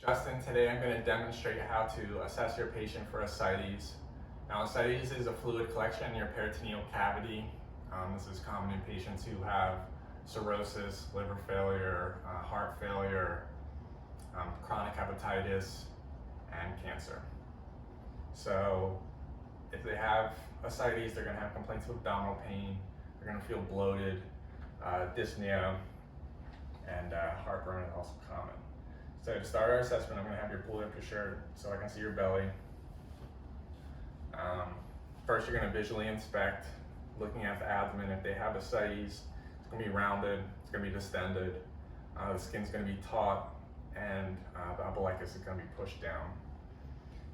Justin, today I'm going to demonstrate how to assess your patient for ascites. Now, ascites is a fluid collection in your peritoneal cavity. This is common in patients who have cirrhosis, liver failure, heart failure, chronic hepatitis, and cancer. So if they have ascites, they're going to have complaints of abdominal pain, they're going to feel bloated, dyspnea, and heartburn is also common. So to start our assessment, I'm going to have you pull up your shirt so I can see your belly. First, you're going to visually inspect, looking at the abdomen. If they have ascites, it's going to be rounded, it's going to be distended, the skin's going to be taut, and the umbilicus is going to be pushed down.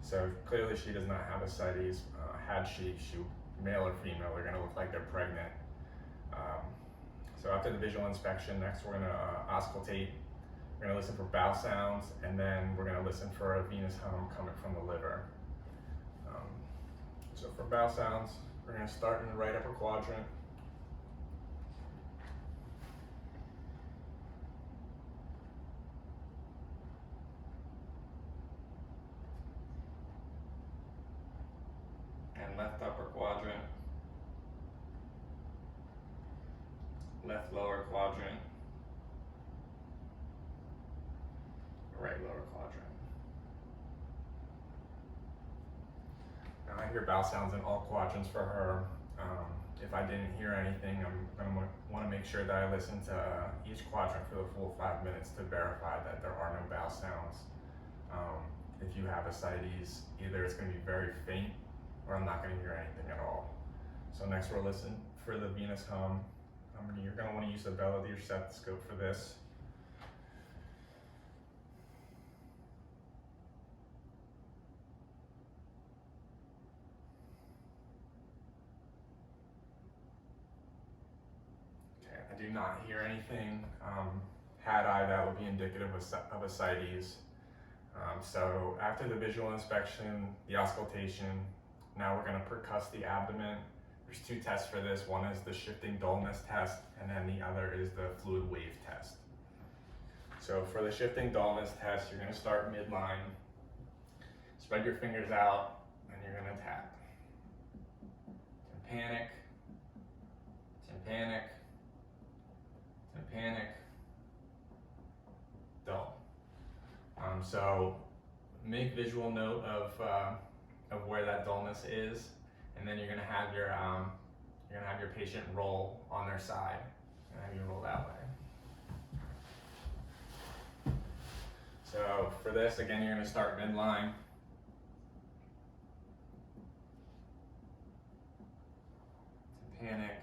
So clearly she does not have ascites. Had she, male or female, they're going to look like they're pregnant. So after the visual inspection, next we're going to auscultate. We're going to listen for bowel sounds, and then we're going to listen for a venous hum coming from the liver. So for bowel sounds, we're going to start in the right upper quadrant. And left upper quadrant. Left lower quadrant. Right lower quadrant. Now I hear bowel sounds in all quadrants for her. If I didn't hear anything, I'm going to want to make sure that I listen to each quadrant for the full 5 minutes to verify that there are no bowel sounds. If you have ascites, either it's going to be very faint or I'm not going to hear anything at all. So next we'll listen for the venous hum. You're going to want to use the bell of your stethoscope for this. I do not hear anything. Had I, that would be indicative of ascites. So after the visual inspection, the auscultation, now we're going to percuss the abdomen. There's two tests for this. One is the shifting dullness test, and then the other is the fluid wave test. So for the shifting dullness test, you're going to start midline. Spread your fingers out, and you're going to tap. Tympanic, tympanic, tympanic, dull. So make visual note of where that dullness is, and then you're gonna have your patient roll on their side, and have you roll that way. So for this, again, you're gonna start midline. Tympanic,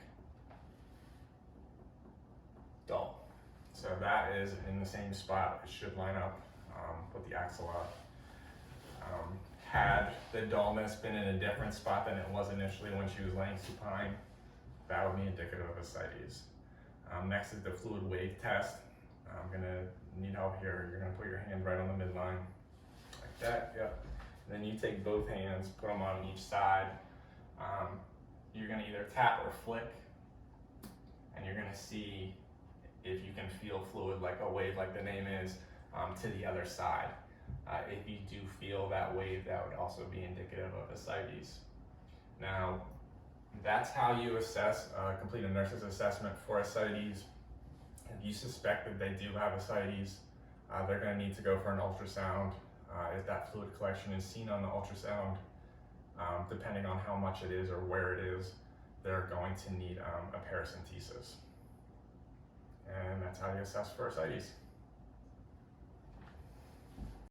dull. So that is in the same spot. It should line up with the axilla. Had the dullness been in a different spot than it was initially when she was laying supine, that would be indicative of ascites. Next is the fluid wave test. I'm gonna need help here. You're gonna put your hand right on the midline, like that, yep. And then you take both hands, put them on each side. You're gonna either tap or flick, and you're gonna see if you can feel fluid, like a wave, like the name is, to the other side. If you do feel that wave, that would also be indicative of ascites. Now, that's how you assess, complete a nurse's assessment for ascites. If you suspect that they do have ascites, they're going to need to go for an ultrasound. If that fluid collection is seen on the ultrasound, depending on how much it is or where it is, they're going to need a paracentesis. And that's how you assess for ascites.